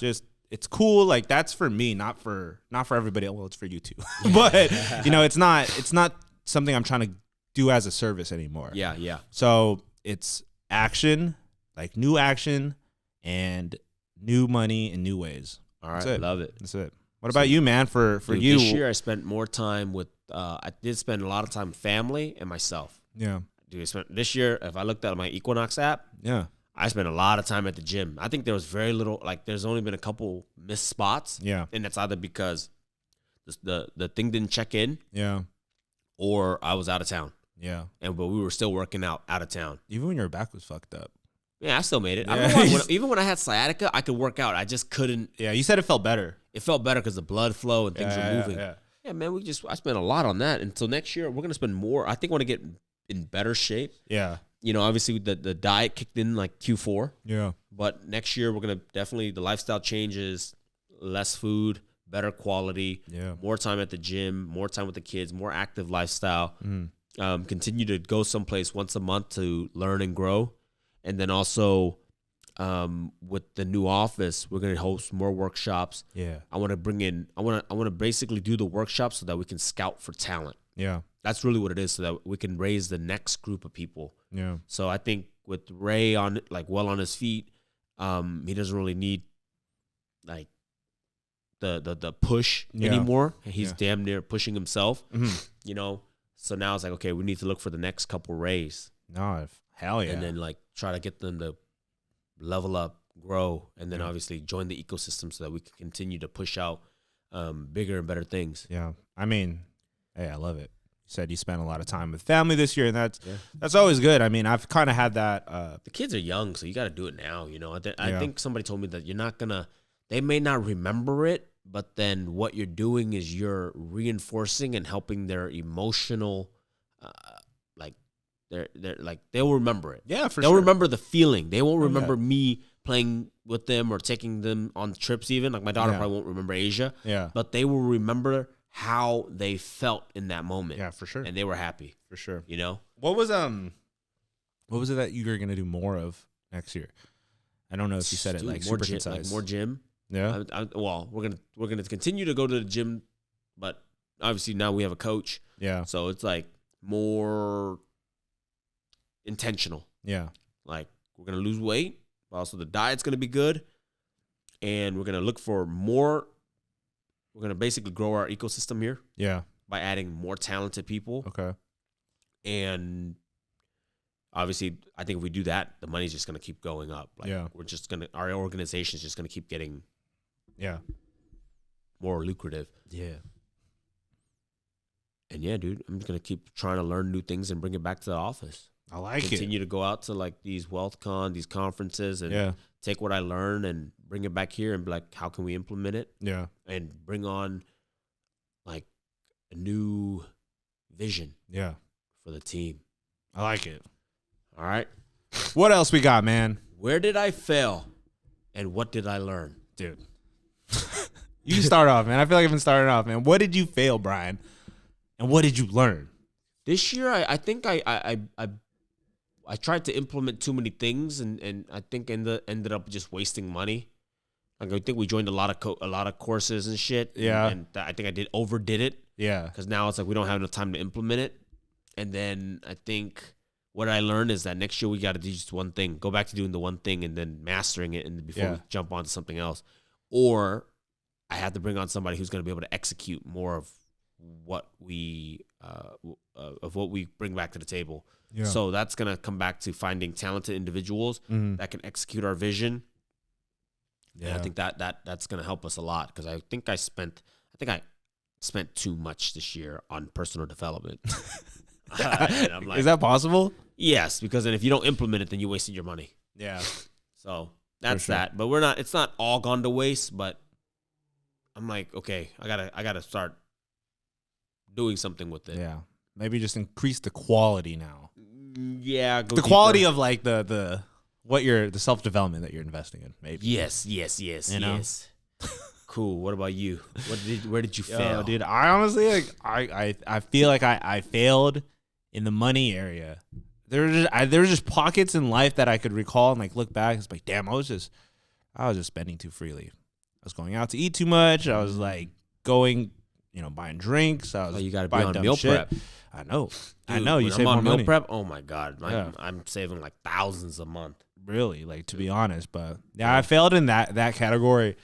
It's cool, like that's for me, not for everybody else. Well, it's for you too. But it's not something I'm trying to do as a service anymore. Yeah. So it's action, like new action and new money in new ways. All right, love it. That's it. What about you, man? For dude, you, this year I spent more time with. I did spend a lot of time with family and myself. Yeah. Dude, this year, if I looked at my Equinox app, I spent a lot of time at the gym. I think there was very little, like there's only been a couple missed spots. Yeah. And that's either because the thing didn't check in. Yeah. Or I was out of town. Yeah. But we were still working out of town. Even when your back was fucked up. Yeah, I still made it. Yeah. I don't know why, even when I had sciatica, I could work out. I just couldn't. Yeah, you said it felt better. it felt better because the blood flow and things were moving. Yeah, man, I spent a lot on that. Until next year, we're going to spend more. I think I want to get in better shape. Yeah. Obviously the diet kicked in like Q4. Yeah. But next year, we're going to definitely, the lifestyle changes, less food, better quality, more time at the gym, more time with the kids, more active lifestyle. Continue to go someplace once a month to learn and grow. And then also with the new office, we're going to host more workshops. Yeah. I want to bring in, I want to basically do the workshops so that we can scout for talent. Yeah. That's really what it is, so that we can raise the next group of people. Yeah. So I think with Ray on his feet, he doesn't really need like the push anymore. He's damn near pushing himself. So now it's like, okay, we need to look for the next couple Rays. No, hell yeah. And then like try to get them to level up, grow, and then obviously join the ecosystem so that we can continue to push out bigger and better things. Yeah. I mean, hey, I love it. You said you spent a lot of time with family this year, and that's always good. I mean, I've kind of had that. The kids are young, so you got to do it now. I think somebody told me that you're not gonna. They may not remember it, but then what you're doing is you're reinforcing and helping their emotional, they'll remember it. Yeah, for they'll sure. remember the feeling. They won't remember me playing with them or taking them on trips. Even like my daughter probably won't remember Asia. Yeah, but they will remember how they felt in that moment. Yeah, for sure. And they were happy. For sure. What was it that you were gonna do more of next year? I don't know if you said it like super concise. Like more gym. Yeah. Well, we're gonna continue to go to the gym, but obviously now we have a coach. Yeah. So it's like more intentional. Yeah. Like we're gonna lose weight, but also the diet's gonna be good, and we're gonna look for more. We're going to basically grow our ecosystem here. Yeah. By adding more talented people. Okay. And obviously, I think if we do that, the money's just going to keep going up. Our organization is just going to keep getting more lucrative. Yeah. And yeah, dude, I'm just going to keep trying to learn new things and bring it back to the office. I like Continue to go out to like these WealthCon, these conferences, and take what I learn and bring it back here and be like, how can we implement it? Yeah. And bring on like a new vision. Yeah. For the team. I like it. All right. What else we got, man? Where did I fail and what did I learn? Dude. You start off, man. I feel like I've been starting off, man. What did you fail, Brian? And what did you learn? This year, I think I tried to implement too many things, and I think ended up just wasting money. Like I think we joined a lot of courses and shit. Yeah, and I think I overdid it. Yeah, because now it's like we don't have enough time to implement it. And then I think what I learned is that next year we got to do just one thing. Go back to doing the one thing and then mastering it, and before we jump on to something else. Or I have to bring on somebody who's going to be able to execute more of what we bring back to the table. Yeah. So that's going to come back to finding talented individuals that can execute our vision. Yeah. And I think that's going to help us a lot, because I think I spent too much this year on personal development. I'm like, is that possible? Yes, because then if you don't implement it, then you wasted your money. Yeah. So that's that. But it's not all gone to waste, but I'm like, okay, I gotta start doing something with it. Yeah. Maybe just increase the quality now. Yeah. The quality of like the self-development that you're investing in, maybe. Yes. Cool. What about you? Where did you fail? Dude, I honestly I feel like I failed in the money area. There were just pockets in life that I could recall and like look back. It's like, damn, I was just spending too freely. I was going out to eat too much. I was like going, buying drinks. I was you got to be on meal prep. I know. Dude, I know. You save more more money. Meal prep. Oh my God, I'm saving like thousands a month. Really, like to be honest, but yeah, I failed in that category,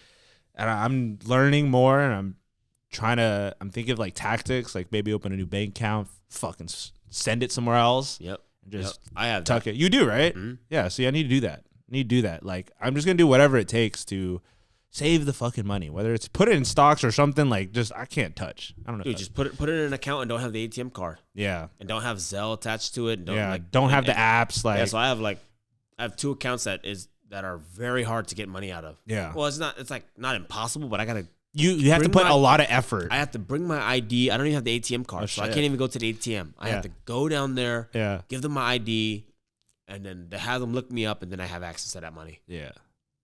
and I'm learning more, and I'm thinking of like tactics, like maybe open a new bank account, fucking send it somewhere else. Yep. Just I have tuck it. You do, right? Mm-hmm. Yeah. See, I need to do that. Like, I'm just gonna do whatever it takes to save the fucking money, whether it's put it in stocks or something. Like, just I can't touch. I don't know. Dude, just put it in an account and don't have the ATM card. Yeah. And don't have Zelle attached to it. And don't have the apps. Like, yeah. So I have 2 accounts that are very hard to get money out of. Yeah. Well, it's not like not impossible, but I gotta You have to put a lot of effort. I have to bring my ID. I don't even have the ATM card, so I can't even go to the ATM. I have to go down there, give them my ID, and then they have them look me up, and then I have access to that money. Yeah.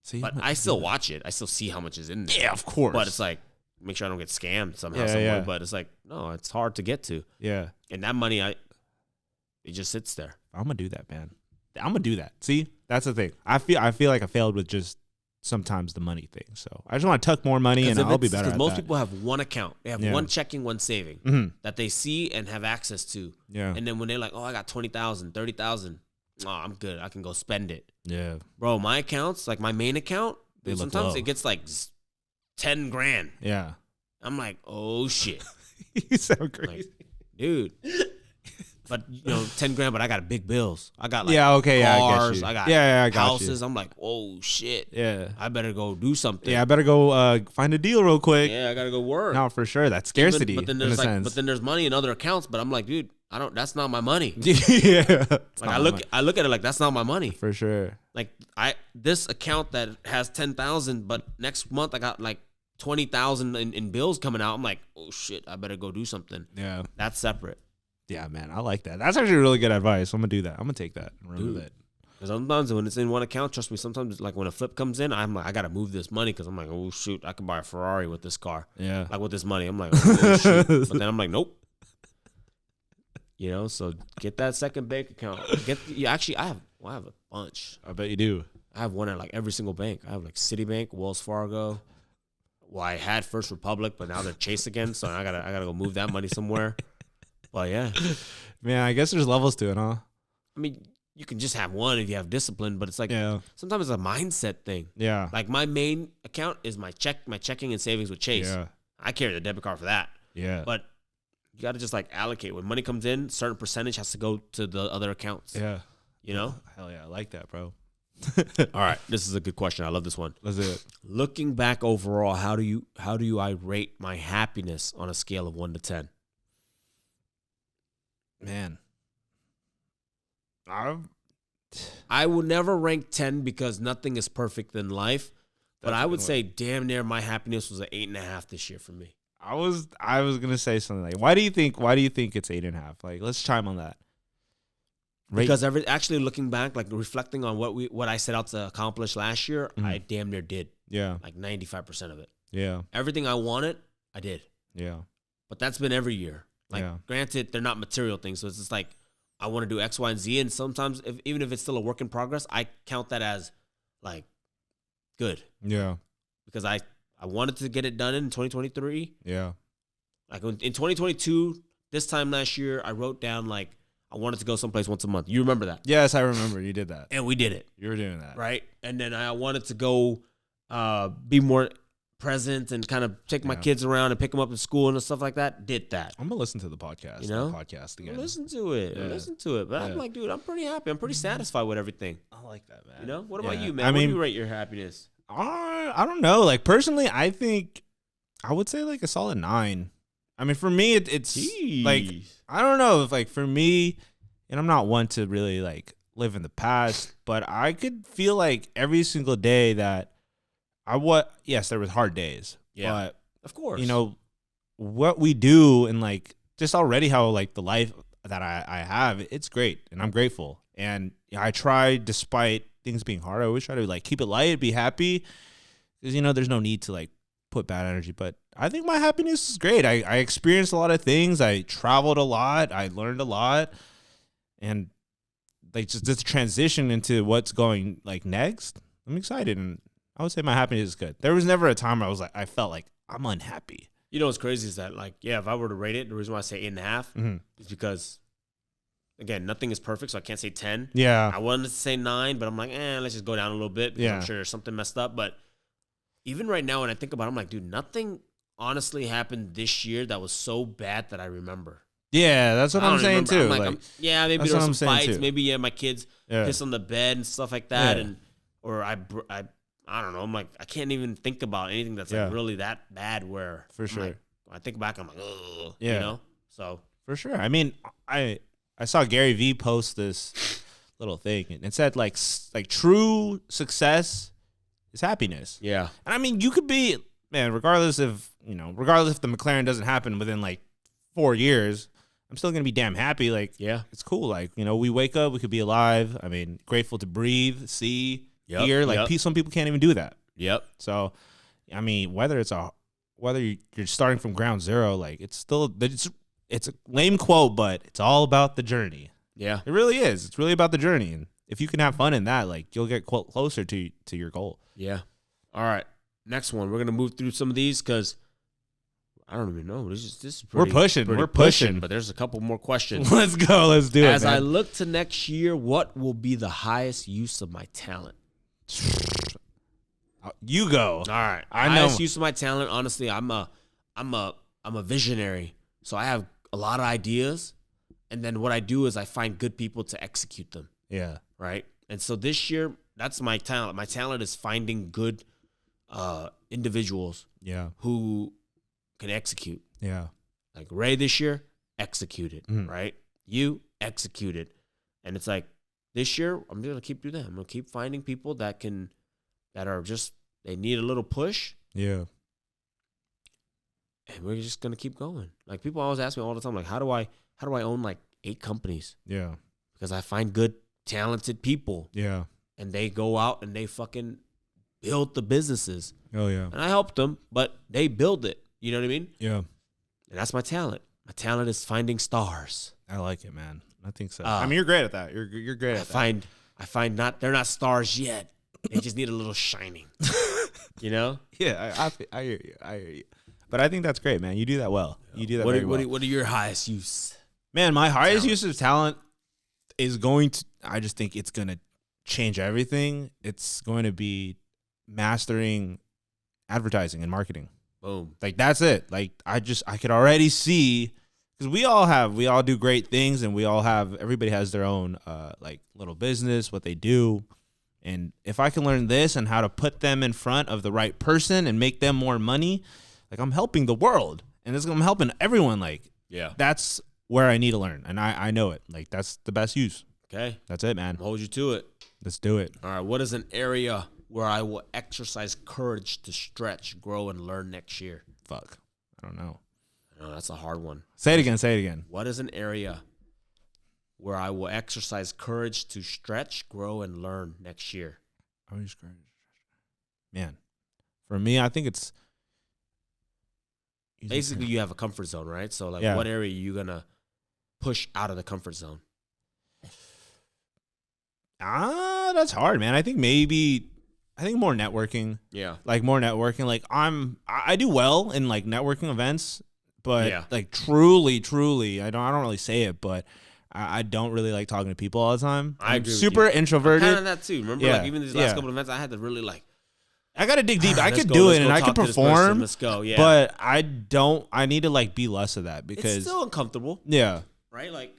See, but I still watch it. I still see how much is in there. Yeah, of course. But it's like, make sure I don't get scammed somehow, somewhere. But it's like, no, it's hard to get to. Yeah. And that money, it just sits there. I'm gonna do that, man. I'm gonna do that. See, that's the thing. I feel like I failed with just sometimes the money thing. So I just want to tuck more money, and I'll be better. Because most people have one account. They have one checking, one saving that they see and have access to. Yeah. And then when they're like, oh, I got 20,000, 30,000. Oh, I'm good. I can go spend it. Yeah. Bro, my accounts, like my main account, sometimes it gets like 10 grand. Yeah. I'm like, oh shit. You sound crazy. Like, dude. But 10 grand, but I got big bills. I got like cars. I got houses. I'm like, oh shit. Yeah. I better go do something. Yeah, I better go find a deal real quick. Yeah, I gotta go work. No, for sure. That's scarcity. But then there's money in other accounts, but I'm like, dude, that's not my money. Yeah. Like I look at it like that's not my money. For sure. Like this account that has 10,000, but next month I got like 20,000 in bills coming out. I'm like, oh shit, I better go do something. Yeah. That's separate. Yeah, man, I like that. That's actually really good advice. I'm gonna do that. I'm gonna take that and run with it. Because sometimes when it's in one account, trust me, sometimes like when a flip comes in, I'm like, I gotta move this money because I'm like, oh shoot, I can buy a Ferrari with this car. Yeah. Like with this money, I'm like, oh shoot. But then I'm like, nope. So get that second bank account. Actually, I have a bunch. I bet you do. I have one at like every single bank. I have like Citibank, Wells Fargo. Well, I had First Republic, but now they're Chase again, so I gotta go move that money somewhere. Well, yeah. Man, I guess there's levels to it, huh? I mean, you can just have one if you have discipline, but it's like sometimes it's a mindset thing. Yeah. Like my main account is my checking and savings with Chase. Yeah. I carry the debit card for that. Yeah. But you got to just like allocate. When money comes in, certain percentage has to go to the other accounts. Yeah. Hell yeah, I like that, bro. All right, this is a good question. I love this one. Let's do it. Looking back overall, how do I rate my happiness on a scale of 1 to 10? Man, I will never rank 10 because nothing is perfect in life. But I would say damn near my happiness was an 8.5 this year for me. I was gonna say something like, why do you think it's 8.5? Like, let's chime on that. Because actually looking back, like reflecting on what I set out to accomplish last year, I damn near did. Yeah. Like 95% of it. Yeah. Everything I wanted, I did. Yeah. But that's been every year. Like, granted, they're not material things. So it's just like, I want to do X, Y, and Z. And sometimes, even if it's still a work in progress, I count that as, like, good. Yeah. Because I wanted to get it done in 2023. Yeah. Like, in 2022, this time last year, I wrote down, like, I wanted to go someplace once a month. You remember that? Yes, I remember. You did that. And we did it. You were doing that. Right? And then I wanted to go be more present and kind of take my kids around and pick them up in school and stuff like that. Did that. I'm gonna listen to the podcast. Podcast again. Listen to it. But I'm like, dude, I'm pretty happy. I'm pretty satisfied with everything. I like that, man. What about you, man? What do you rate your happiness? I don't know. Like personally, I think I would say like a solid 9. I mean, for me, it's like I don't know if like for me, and I'm not one to really like live in the past, but I could feel like every single day that yes, there was hard days. Yeah. But of course. What we do and like just already how like the life that I have, it's great and I'm grateful. And I try, despite things being hard, I always try to like keep it light, be happy. Because there's no need to like put bad energy. But I think my happiness is great. I experienced a lot of things. I traveled a lot. I learned a lot. And like just this transition into what's going like next, I'm excited. And I would say my happiness is good. There was never a time where I felt like I'm unhappy. What's crazy is that, like, if I were to rate it, the reason why I say 8.5 is because, again, nothing is perfect, so I can't say 10. Yeah. I wanted to say 9, but I'm like, let's just go down a little bit because I'm sure there's something messed up. But even right now, when I think about it, I'm like, dude, nothing honestly happened this year that was so bad that I remember. Yeah, that's what I'm saying too. Like, maybe there were some fights. Maybe my kids piss on the bed and stuff like that, or I don't know. I'm like, I can't even think about anything that's like really that bad. Where for sure, like, when I think back, I'm like, ugh, So for sure. I mean, I saw Gary Vee post this little thing, and it said like true success is happiness. Yeah, and I mean, you could be man, regardless if the McLaren doesn't happen within like 4 years, I'm still gonna be damn happy. Like, Yeah. it's cool. Like, we wake up, we could be alive. I mean, grateful to breathe, see, hear. Like, some people can't even do that. Yep. So, I mean, whether you're starting from ground zero, like, it's a lame quote, but it's all about the journey. Yeah. It really is. It's really about the journey, and if you can have fun in that, like, you'll get closer to your goal. Yeah. All right. Next one. We're gonna move through some of these because I don't even know. This is pretty, We're pushing. But there's a couple more questions. Let's go. Let's do it. As I look to next year, what will be the highest use of my talent? You go. All right. I know. Highest use of my talent. Honestly, I'm a visionary, so I have a lot of ideas, and then what I do is I find good people to execute them. Yeah. Right. And so this year, that's my talent. My talent is finding good individuals. Yeah. Who can execute. Yeah. Like Ray this year, executed, Mm. right? You executed. And it's like this year, I'm going to keep doing that. I'm going to keep finding people that are just, they need a little push. Yeah. And we're just going to keep going. Like people always ask me all the time, like, how do I own like 8 companies? Yeah. Because I find good, talented people. Yeah. And they go out and they fucking build the businesses. Oh, yeah. And I help them, but they build it. You know what I mean? Yeah. And that's my talent. My talent is finding stars. I like it, man. I think so. I mean, you're great at that. You're great at that. I find they're not stars yet. They just need a little shining. You know? Yeah, I hear you. I hear you. But I think that's great, man. You do that well. You do that very well. What are your highest use? Man, my highest use of talent is I just think it's going to change everything. It's going to be mastering advertising and marketing. Boom. Like, that's it. Like, I could already see, because we all do great things, and everybody has their own like little business, what they do. And if I can learn this and how to put them in front of the right person and make them more money, like, I'm helping the world, and I'm helping everyone. Like, yeah, that's where I need to learn, and I know it. Like, that's the best use. Okay, that's it, man. I'll hold you to it. Let's do it. All right. What is an area where I will exercise courage to stretch, grow, and learn next year? Fuck, I don't know. No, that's a hard one. Say it again. What is an area where I will exercise courage to stretch, grow, and learn next year? Man, for me, I think it's basically you have a comfort zone, right? So, like, what area are you gonna push out of the comfort zone? That's hard, man. I think more networking. Yeah. Like, more networking. Like, I do well in, like, networking events, but like, truly, I don't really say it, but I don't really like talking to people all the time. I'm super introverted. Kind of that too. Remember, like, even these last couple of events, I had to really, like, I got to dig deep. I could do it and I could perform. Let's go. Yeah. But I need to, like, be less of that because it's still uncomfortable. Yeah. Right? Like,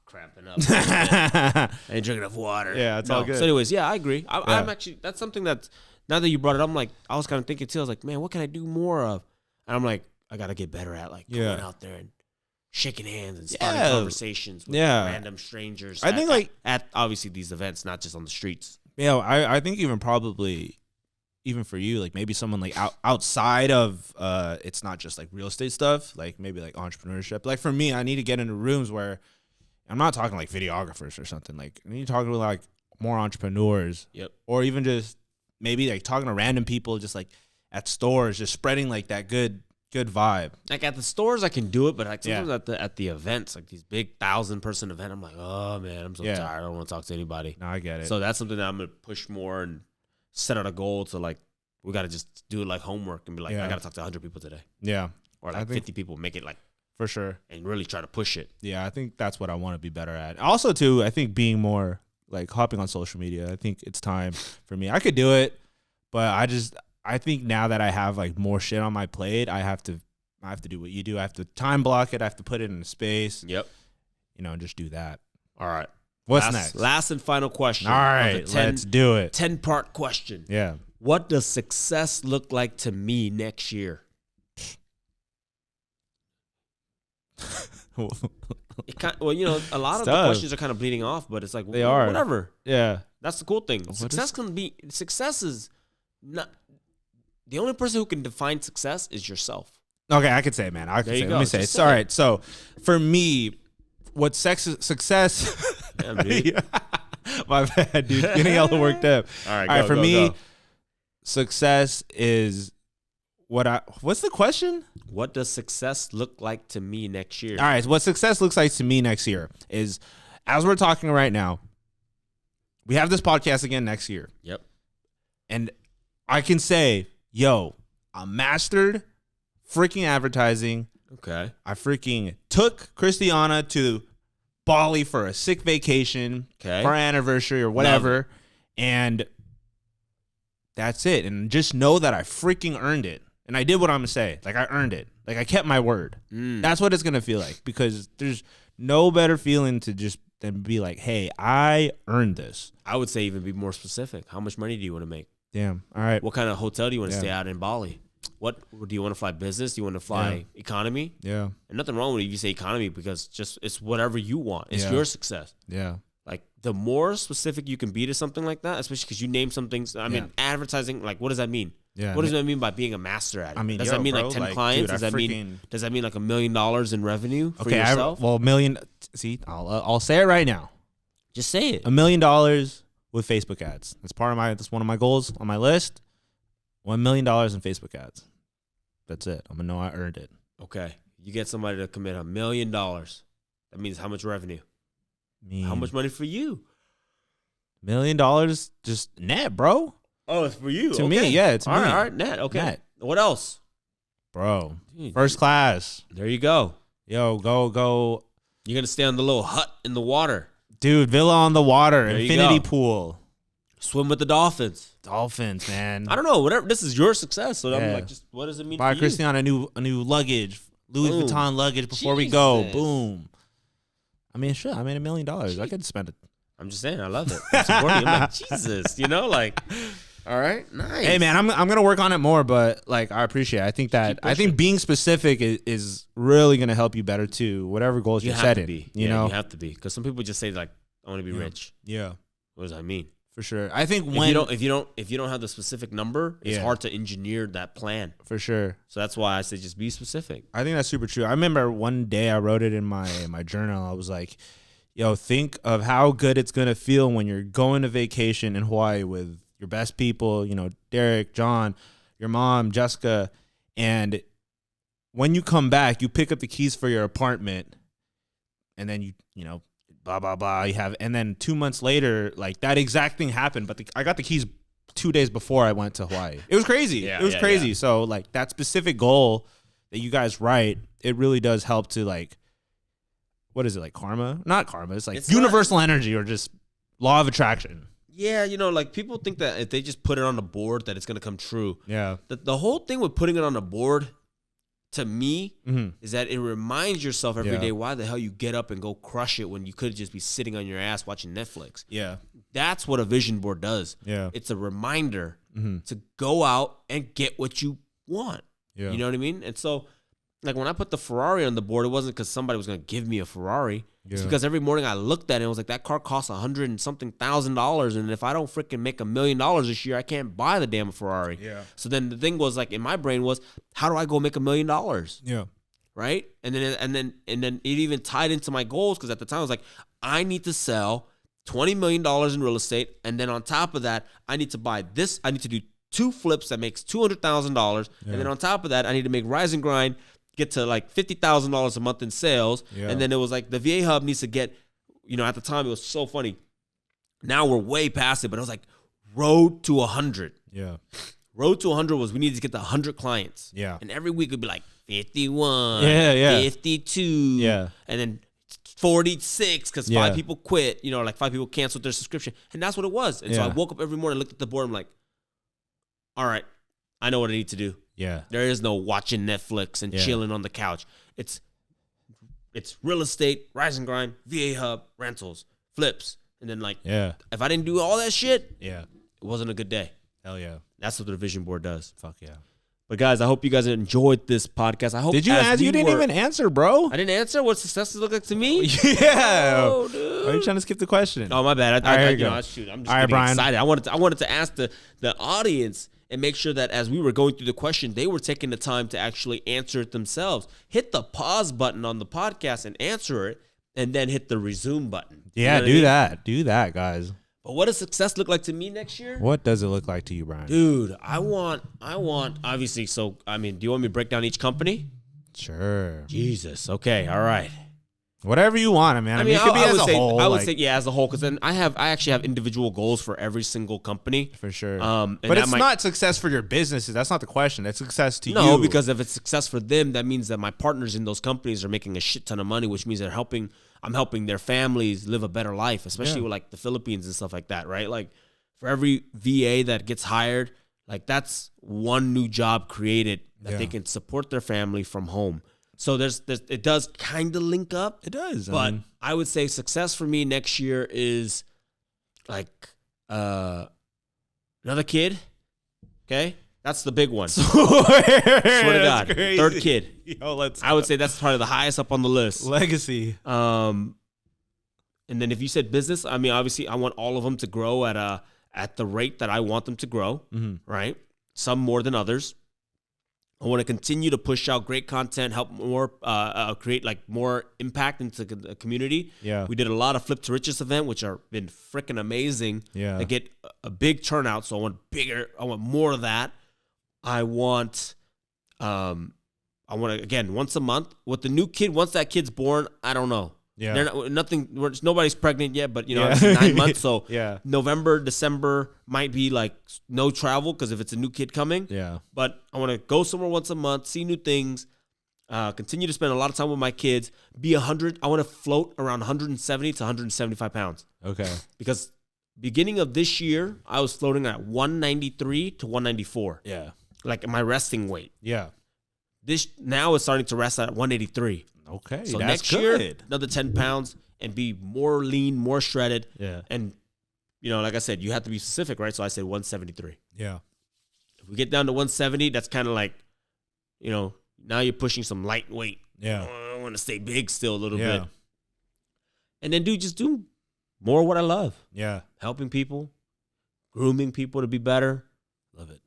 cramping up. I ain't drinking enough water. Yeah, it's all good. So anyways, yeah, I agree. I'm actually, that's something that, now that you brought it up, I'm like, I was kind of thinking too. I was like, man, what can I do more of? And I'm like, I got to get better at, like, going out there and shaking hands and starting conversations with random strangers. I think at obviously these events, not just on the streets. Yeah, I think even for you, like, maybe someone like outside of it's not just like real estate stuff, like maybe like entrepreneurship. Like, for me, I need to get into rooms where I'm not talking like videographers or something. Like, I need to talk to like more entrepreneurs. Yep. Or even just maybe like talking to random people, just like at stores, just spreading like that good vibe. Like, at the stores, I can do it, but like sometimes at the events, like these big 1,000-person event, I'm like, oh man, I'm so tired. I don't want to talk to anybody. No, I get it. So that's something that I'm gonna push more and set out a goal to, like, we got to just do it like homework and be like, I got to talk to 100 people today. Yeah. Or like 50 people, make it like, for sure. And really try to push it. Yeah, I think that's what I want to be better at. Also, too, I think being more like hopping on social media, I think it's time for me. I could do it, but I think now that I have like more shit on my plate, I have to do what you do. I have to time block it. I have to put it in a space. Yep. And just do that. All right. What's next? Last and final question. All right, let's do it. 10-part question. Yeah. What does success look like to me next year? A lot of the questions are kind of bleeding off, but it's like, they are. Whatever. Yeah. That's the cool thing. Success is not the only person who can define success is yourself. Okay, I could say, man. I could say. Let me say. Just It's all right. So for me, what success? Damn, dude. My bad, dude. Getting hella worked up. All right, All right. go, For go, me, go. success is what's the question? What does success look like to me next year? All right. What success looks like to me next year is, as we're talking right now, we have this podcast again next year. Yep. And I can say, yo, I mastered freaking advertising. Okay. I freaking took Christiana to Bali for a sick vacation Okay. for our anniversary or whatever. And that's it. And just know that I freaking earned it. And I did what I'm going to say. Like, I earned it. Like, I kept my word. That's what it's going to feel like, because there's no better feeling to just than be like, hey, I earned this. I would say even be more specific. How much money do you want to make? Damn. All right. What kind of hotel do you want to stay at in Bali? What do you want to fly business? Do you want to fly economy? Yeah. And nothing wrong with it if you say economy, because just it's whatever you want. It's your success. Yeah. Like, the more specific you can be to something like that, especially because you name some things. I mean, advertising, like, what does that mean? Yeah. What does that mean by being a master at it? I mean, does yo, that mean bro, like 10 like, clients? dude, does that mean like $1 million in revenue for yourself? $1 million. See, I'll say it right now. Just say it. $1 million with Facebook ads. That's one of my goals on my list. $1 million in Facebook ads. That's it. I'm gonna know I earned it. Okay. You get somebody to commit $1 million. That means how much revenue? How much money for you? $1 million just net, bro. Oh, it's for you. To me, yeah, it's me. All right, net. Okay. Net. What else? Bro. Dude, First class. There you go. Yo, go. You're gonna stay on the little hut in the water. Dude, villa on the water, There you infinity go. pool. Swim with the dolphins. Dolphins, man. I don't know. Whatever. This is your success. So I'm Yeah. like, just what does it mean Buy for you? Christian a new luggage, Louis Boom. Vuitton luggage before we go. Jesus. Boom. I mean, shit. I made $1 million. I could spend it. I'm just saying, I love it. I'm supporting you. I'm like, Jesus, like, all right, nice. Hey, man, I'm gonna work on it more, but like, I appreciate it. I think being specific is really gonna help you better too. Whatever goals you're have setting, to be. you know, you have to be, because some people just say like, I want to be rich. Yeah, What does that mean? for sure. I think If you don't have the specific number, it's Yeah. hard to engineer that plan. for sure. So that's why I say just be specific. I think that's super true. I remember one day I wrote it in my journal. I was like, yo, think of how good it's gonna feel when you're going to vacation in Hawaii with your best people, Derek, John, your mom, Jessica, and when you come back, you pick up the keys for your apartment, and then you blah blah blah. And then 2 months later, like that exact thing happened, but I got the keys 2 days before I went to Hawaii. It was crazy. Yeah, it was crazy. Yeah. So like that specific goal that you guys write, it really does help to like, what is it, like karma? Not karma. It's like it's universal energy or just law of attraction. Yeah, like people think that if they just put it on the board that it's going to come true. Yeah. The whole thing with putting it on the board, to me, is that it reminds yourself every day why the hell you get up and go crush it when you could just be sitting on your ass watching Netflix. Yeah. That's what a vision board does. Yeah. It's a reminder to go out and get what you want. Yeah. You know what I mean? And so, like when I put the Ferrari on the board, it wasn't because somebody was going to give me a Ferrari. It's because every morning I looked at it and was like, that car costs $100 and something thousand. And if I don't freaking make $1 million this year, I can't buy the damn Ferrari. Yeah. So then the thing was like in my brain was, how do I go make $1 million? Yeah. Right. And then it even tied into my goals. Cause at the time I was like, I need to sell $20 million in real estate. And then on top of that, I need to buy this. I need to do 2 flips that makes $200,000. And then on top of that, I need to make Rise and Grind get to like $50,000 a month in sales. Yeah. And then it was like the VA Hub needs to get, at the time it was so funny. Now we're way past it, but it was like road to 100. Yeah. Road to 100 was we needed to get to 100 clients. Yeah. And every week would be like 51, 52, yeah. And then 46 because 5 people quit, like 5 people canceled their subscription. And that's what it was. And so I woke up every morning, looked at the board, I'm like, all right, I know what I need to do. Yeah. There is no watching Netflix and chilling on the couch. It's real estate, Rise and Grind, VA Hub, rentals, flips. And then if I didn't do all that shit, it wasn't a good day. Hell yeah. That's what the vision board does. Fuck yeah. But guys, I hope you guys enjoyed this podcast. I hope. Did you answer? You didn't even answer, bro. I didn't answer. What success look like to me? Yeah. Oh, dude. Why are you trying to skip the question? Oh, my bad. All right, shoot. I'm just all right, Brian. excited. I wanted to ask the audience and make sure that as we were going through the question, they were taking the time to actually answer it themselves. Hit the pause button on the podcast and answer it, and then hit the resume button. Yeah, do that. Do that, guys. But what does success look like to me next year? What does it look like to you, Brian? Dude, I want, obviously, so, I mean, do you want me to break down each company? Sure. Jesus. Okay. All right. Whatever you want, man. I mean, it could be as a whole. I would say, yeah, as a whole, because then I actually have individual goals for every single company. For sure. But it's not success for your businesses. That's not the question. It's success to you. No, because if it's success for them, that means that my partners in those companies are making a shit ton of money, which means I'm helping their families live a better life, especially with like the Philippines and stuff like that, right? Like for every VA that gets hired, like that's one new job created that they can support their family from home. So it does kind of link up. It does. But I would say success for me next year is like another kid. Okay? That's the big one. Swear to God. Crazy. Third kid. Yo, I would say that's probably the highest up on the list. Legacy. And then if you said business, I mean, obviously I want all of them to grow at the rate that I want them to grow, right? Some more than others. I want to continue to push out great content, help more, create like more impact into the community. Yeah, we did a lot of Flip to Riches event, which are been freaking amazing. Yeah, they get a big turnout, so I want more of that. I want again once a month with the new kid. Once that kid's born, I don't know. Yeah, nobody's pregnant yet, but it's 9 months, so yeah, November, December might be like no travel because if it's a new kid coming. Yeah, but I want to go somewhere once a month, see new things, continue to spend a lot of time with my kids. I want to float around 170 to 175 pounds. Okay, because beginning of this year, I was floating at 193 to 194. Yeah, like my resting weight. Yeah, this now is starting to rest at 183. Okay, so that's next good. year, another 10 pounds and be more lean, more shredded. Yeah. And, like I said, you have to be specific, right? So I said 173. Yeah. If we get down to 170, that's kind of like, now you're pushing some light weight. Yeah. I want to stay big still a little bit. And then, just do more of what I love. Yeah. Helping people, grooming people to be better. Love it.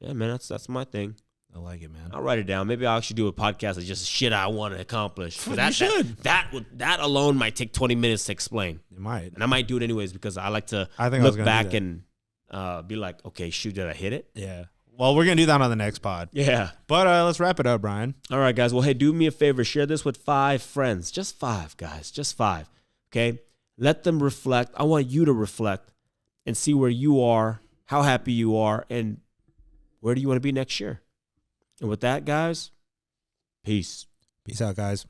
Yeah, man, that's my thing. I like it, man. I'll write it down. Maybe I'll actually do a podcast of just shit I want to accomplish. You should. That alone might take 20 minutes to explain. It might. And I might do it anyways because I like to look back and be like, okay, shoot, did I hit it? Yeah. Well, we're going to do that on the next pod. Yeah. But let's wrap it up, Brian. All right, guys. Well, hey, do me a favor. Share this with 5 friends. Just 5, guys. Just 5. Okay? Let them reflect. I want you to reflect and see where you are, how happy you are, and where do you want to be next year. And with that, guys, peace. Peace out, guys.